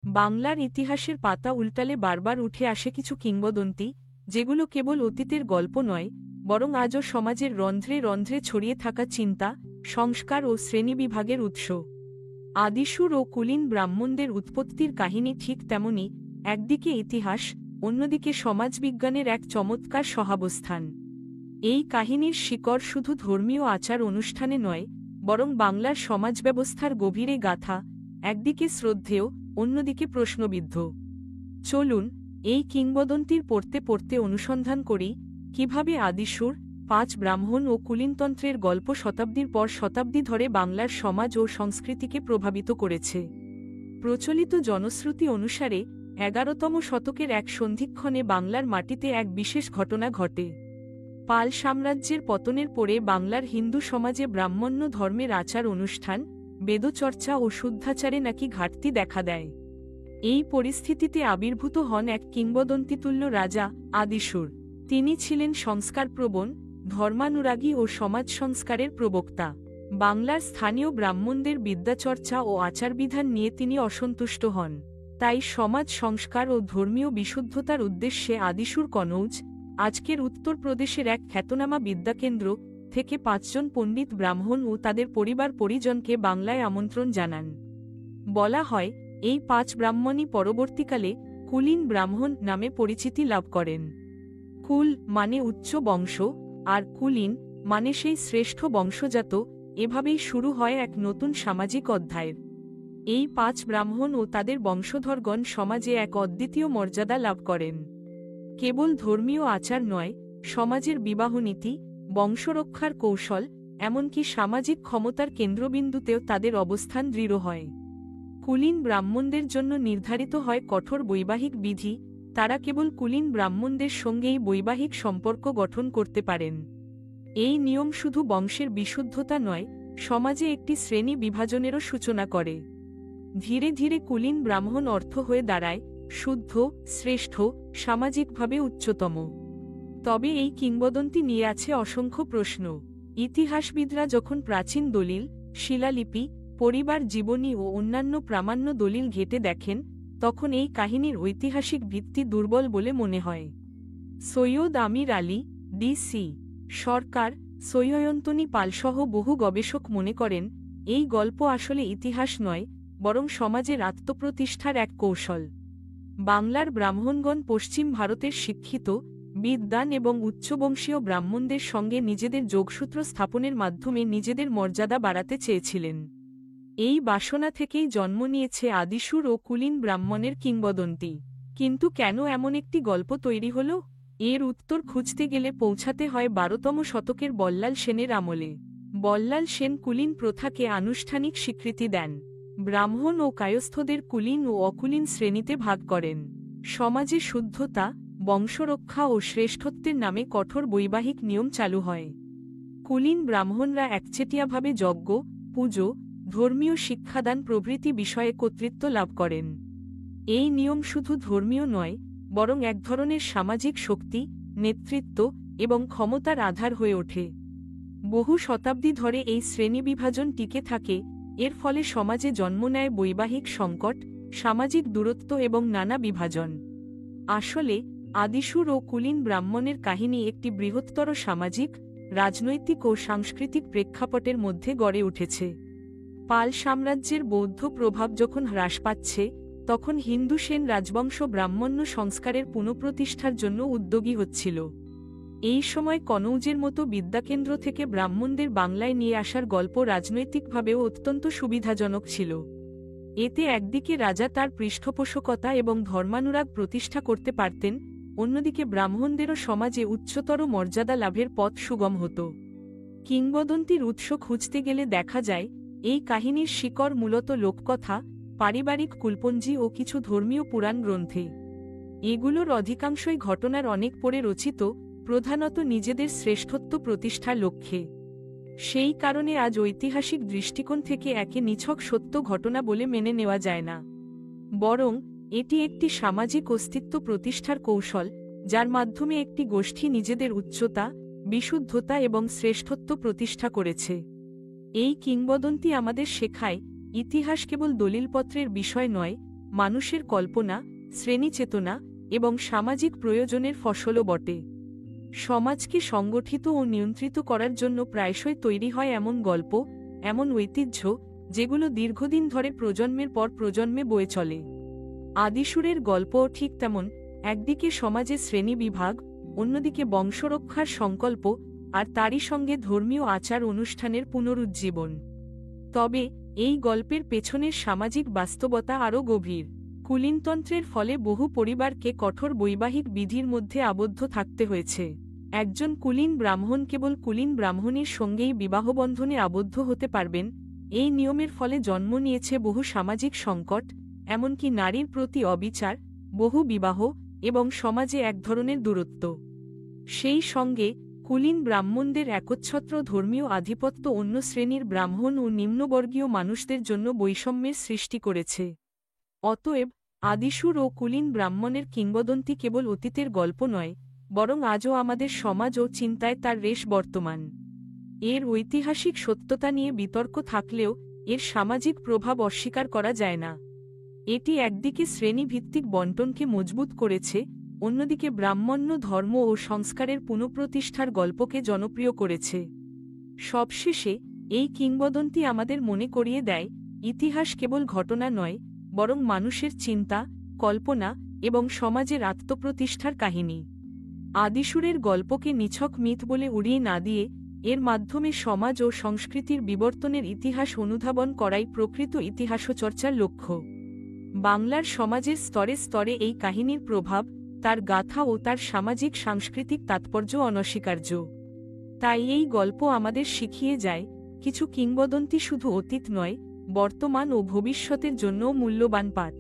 বাংলার ইতিহাসের পাতা উল্টালে বারবার উঠে আসে কিছু কিংবদন্তি, যেগুলো কেবল অতীতের গল্প নয়, বরং আজও সমাজের রন্ধ্রে রন্ধ্রে ছড়িয়ে থাকা চিন্তা, সংস্কার ও শ্রেণীবিভাগের উৎস। আদিসুর ও কুলীন ব্রাহ্মণদের উৎপত্তির কাহিনী ঠিক তেমনি, একদিকে ইতিহাস, অন্যদিকে সমাজবিজ্ঞানের এক চমৎকার সহাবস্থান। এই কাহিনীর শিকড় শুধু ধর্মীয় আচার অনুষ্ঠানে নয়, বরং বাংলার সমাজব্যবস্থার গভীরে গাথা, একদিকে শ্রদ্ধেয়, অন্যদিকে প্রশ্নবিদ্ধ। চলুন এই কিংবদন্তির পড়তে পড়তে অনুসন্ধান করি কিভাবে আদিসুর, 5 ব্রাহ্মণ ও কুলীনতন্ত্রের গল্প শতাব্দীর পর শতাব্দী ধরে বাংলার সমাজ ও সংস্কৃতিকে প্রভাবিত করেছে। প্রচলিত জনশ্রুতি অনুসারে 11তম শতকের এক সন্ধিক্ষণে বাংলার মাটিতে এক বিশেষ ঘটনা ঘটে। পাল সাম্রাজ্যের পতনের পরে বাংলার হিন্দু সমাজে ব্রাহ্মণ্য ধর্মের আচার অনুষ্ঠান, বেদচর্চা ও শুদ্ধাচারে নাকি ঘাটতি দেখা দেয়। এই পরিস্থিতিতে আবির্ভূত হন এক কিংবদন্তিতুল্য রাজা, আদিসুর। তিনি ছিলেন সংস্কারপ্রবণ, ধর্মানুরাগী ও সমাজ সংস্কারের প্রবক্তা। বাংলার স্থানীয় ব্রাহ্মণদের বিদ্যাচর্চা ও আচারবিধান নিয়ে তিনি অসন্তুষ্ট হন। তাই সমাজ সংস্কার ও ধর্মীয় বিশুদ্ধতার উদ্দেশ্যে আদিসুর কনৌজ, আজকের উত্তরপ্রদেশের এক খ্যাতনামা বিদ্যাকেন্দ্র, থেকে 5 জন পণ্ডিত ব্রাহ্মণ ও তাদের পরিবার পরিজনকে বাংলায় আমন্ত্রণ জানান। বলা হয়, এই 5 ব্রাহ্মণই পরবর্তীকালে কুলীন ব্রাহ্মণ নামে পরিচিতি লাভ করেন। কুল মানে উচ্চ বংশ, আর কুলীন মানে সেই শ্রেষ্ঠ বংশজাত। এভাবেই শুরু হয় এক নতুন সামাজিক অধ্যায়ের। এই 5 ব্রাহ্মণ ও তাদের বংশধরগণ সমাজে এক অদ্বিতীয় মর্যাদা লাভ করেন। কেবল ধর্মীয় আচার নয়, সমাজের বিবাহনীতি, বংশরক্ষার কৌশল, এমনকি সামাজিক ক্ষমতার কেন্দ্রবিন্দুতেও তাদের অবস্থান দৃঢ় হয়। কুলীন ব্রাহ্মণদের জন্য নির্ধারিত হয় কঠোর বৈবাহিক বিধি। তারা কেবল কুলীন ব্রাহ্মণদের সঙ্গেই বৈবাহিক সম্পর্ক গঠন করতে পারেন। এই নিয়ম শুধু বংশের বিশুদ্ধতা নয়, সমাজে একটি শ্রেণী বিভাজনেরও সূচনা করে। ধীরে ধীরে কুলীন ব্রাহ্মণ অর্থ হয়ে দাঁড়ায় শুদ্ধ, শ্রেষ্ঠ, সামাজিকভাবে উচ্চতম। তবে এই কিংবদন্তি নিয়ে আছে অসংখ্য প্রশ্ন। ইতিহাসবিদরা যখন প্রাচীন দলিল, শিলালিপি, পরিবার জীবনী ও অন্যান্য প্রামাণ্য দলিল ঘেঁটে দেখেন, তখন এই কাহিনীর ঐতিহাসিক ভিত্তি দুর্বল বলে মনে হয়। সৈয়দ আমির আলী, ডি.সি. সরকার, সৈয়দন্তনী পালসহ বহু গবেষক মনে করেন, এই গল্প আসলে ইতিহাস নয়, বরং সমাজের আত্মপ্রতিষ্ঠার এক কৌশল। বাংলার ব্রাহ্মণগণ পশ্চিম ভারতের শিক্ষিত, বিদ্বান এবং উচ্চবংশীয় ব্রাহ্মণদের সঙ্গে নিজেদের যোগসূত্র স্থাপনের মাধ্যমে নিজেদের মর্যাদা বাড়াতে চেয়েছিলেন। এই বাসনা থেকেই জন্ম নিয়েছে আদিসুর ও কুলীন ব্রাহ্মণের কিংবদন্তি। কিন্তু কেন এমন একটি গল্প তৈরি হল? এর উত্তর খুঁজতে গেলে পৌঁছাতে হয় 12তম শতকের বল্লাল সেনের আমলে। বল্লাল সেন কুলীন প্রথাকে আনুষ্ঠানিক স্বীকৃতি দেন। ব্রাহ্মণ ও কায়স্থদের কুলীন ও অকুলীন শ্রেণীতে ভাগ করেন। সমাজে শুদ্ধতা, বংশরক্ষা ও শ্রেষ্ঠত্বের নামে কঠোর বৈবাহিক নিয়ম চালু হয়। কুলীন ব্রাহ্মণরা একচেটিয়াভাবে যজ্ঞ, পুজো, ধর্মীয় শিক্ষাদান প্রভৃতি বিষয়ে কর্তৃত্ব লাভ করেন। এই নিয়ম শুধু ধর্মীয় নয়, বরং এক ধরনের সামাজিক শক্তি, নেতৃত্ব এবং ক্ষমতার আধার হয়ে ওঠে। বহু শতাব্দী ধরে এই শ্রেণীবিভাজন টিকে থাকে। এর ফলে সমাজে জন্ম নেয় বৈবাহিক সংকট, সামাজিক দূরত্ব এবং নানা বিভাজন। আসলে আদিসুর ও কুলীন ব্রাহ্মণের কাহিনী একটি বৃহত্তর সামাজিক, রাজনৈতিক ও সাংস্কৃতিক প্রেক্ষাপটের মধ্যে গড়ে উঠেছে। পাল সাম্রাজ্যের বৌদ্ধ প্রভাব যখন হ্রাস পাচ্ছে, তখন হিন্দু সেন রাজবংশ ব্রাহ্মণ্য সংস্কারের পুনঃপ্রতিষ্ঠার জন্য উদ্যোগী হচ্ছিল। এই সময় কনৌজের মতো বিদ্যাকেন্দ্র থেকে ব্রাহ্মণদের বাংলায় নিয়ে আসার গল্প রাজনৈতিকভাবেও অত্যন্ত সুবিধাজনক ছিল। এতে একদিকে রাজা তার পৃষ্ঠপোষকতা এবং ধর্মানুরাগ প্রতিষ্ঠা করতে পারতেন, অন্যদিকে ব্রাহ্মণদেরও সমাজে উচ্চতর মর্যাদা লাভের পথ সুগম হতো। কিংবদন্তির উৎস খুঁজতে গেলে দেখা যায়, এই কাহিনীর শিকড় মূলত লোককথা, পারিবারিক কুলপঞ্জি ও কিছু ধর্মীয় পুরাণ গ্রন্থে। এগুলোর অধিকাংশই ঘটনার অনেক পরে রচিত, প্রধানত নিজেদের শ্রেষ্ঠত্ব প্রতিষ্ঠার লক্ষ্যে। সেই কারণে আজ ঐতিহাসিক দৃষ্টিকোণ থেকে একে নিছক সত্য ঘটনা বলে মেনে নেওয়া যায় না। বরং এটি একটি সামাজিক অস্তিত্ব প্রতিষ্ঠার কৌশল, যার মাধ্যমে একটি গোষ্ঠী নিজেদের উচ্চতা, বিশুদ্ধতা এবং শ্রেষ্ঠত্ব প্রতিষ্ঠা করেছে। এই কিংবদন্তি আমাদের শেখায়, ইতিহাস কেবল দলিলপত্রের বিষয় নয়, মানুষের কল্পনা, শ্রেণীচেতনা এবং সামাজিক প্রয়োজনের ফসলও বটে। সমাজকে সংগঠিত ও নিয়ন্ত্রিত করার জন্য প্রায়শই তৈরি হয় এমন গল্প, এমন ঐতিহ্য, যেগুলো দীর্ঘদিন ধরে প্রজন্মের পর প্রজন্মে বয়ে চলে। আদিসুরের গল্পও ঠিক তেমন, একদিকে সমাজে শ্রেণীবিভাগ, অন্যদিকে বংশরক্ষার সংকল্প, আর তারই সঙ্গে ধর্মীয় আচার অনুষ্ঠানের পুনরুজ্জীবন। তবে এই গল্পের পেছনের সামাজিক বাস্তবতা আরও গভীর। কুলীনতন্ত্রের ফলে বহু পরিবারকে কঠোর বৈবাহিক বিধির মধ্যে আবদ্ধ থাকতে হয়েছে। একজন কুলীন ব্রাহ্মণ কেবল কুলীন ব্রাহ্মণীর সঙ্গেই বিবাহবন্ধনে আবদ্ধ হতে পারবেন। এই নিয়মের ফলে জন্ম নিয়েছে বহু সামাজিক সংকট, এমনকি নারীর প্রতি অবিচার, বহু বিবাহ এবং সমাজে এক ধরনের দূরত্ব। সেই সঙ্গে কুলীন ব্রাহ্মণদের একচ্ছত্র ধর্মীয় আধিপত্য অন্য শ্রেণীর ব্রাহ্মণ ও নিম্নবর্গীয় মানুষদের জন্য বৈষম্যের সৃষ্টি করেছে। অতএব আদিসুর ও কুলীন ব্রাহ্মণের কিংবদন্তি কেবল অতীতের গল্প নয়, বরং আজও আমাদের সমাজ ও চিন্তায় তার রেশ বর্তমান। এর ঐতিহাসিক সত্যতা নিয়ে বিতর্ক থাকলেও এর সামাজিক প্রভাব অস্বীকার করা যায় না। এটি একদিকে শ্রেণীভিত্তিক বণ্টনকে মজবুত করেছে, অন্যদিকে ব্রাহ্মণ্য ধর্ম ও সংস্কারের পুনঃপ্রতিষ্ঠার গল্পকে জনপ্রিয় করেছে। সবশেষে এই কিংবদন্তি আমাদের মনে করিয়ে দেয়, ইতিহাস কেবল ঘটনা নয়, বরং মানুষের চিন্তা, কল্পনা এবং সমাজের আত্মপ্রতিষ্ঠার কাহিনী। আদিসুরের গল্পকে নিছক মিথ বলে উড়িয়ে না দিয়ে এর মাধ্যমে সমাজ ও সংস্কৃতির বিবর্তনের ইতিহাস অনুধাবন করাই প্রকৃত ইতিহাসচর্চার লক্ষ্য। বাংলার সমাজের স্তরে স্তরে এই কাহিনীর প্রভাব, তার গাথা ও তার সামাজিক সাংস্কৃতিক তাৎপর্য অনস্বীকার্য। তাই এই গল্প আমাদের শিখিয়ে যায়, কিছু কিংবদন্তি শুধু অতীত নয়, বর্তমান ও ভবিষ্যতের জন্যও মূল্যবান পাঠ।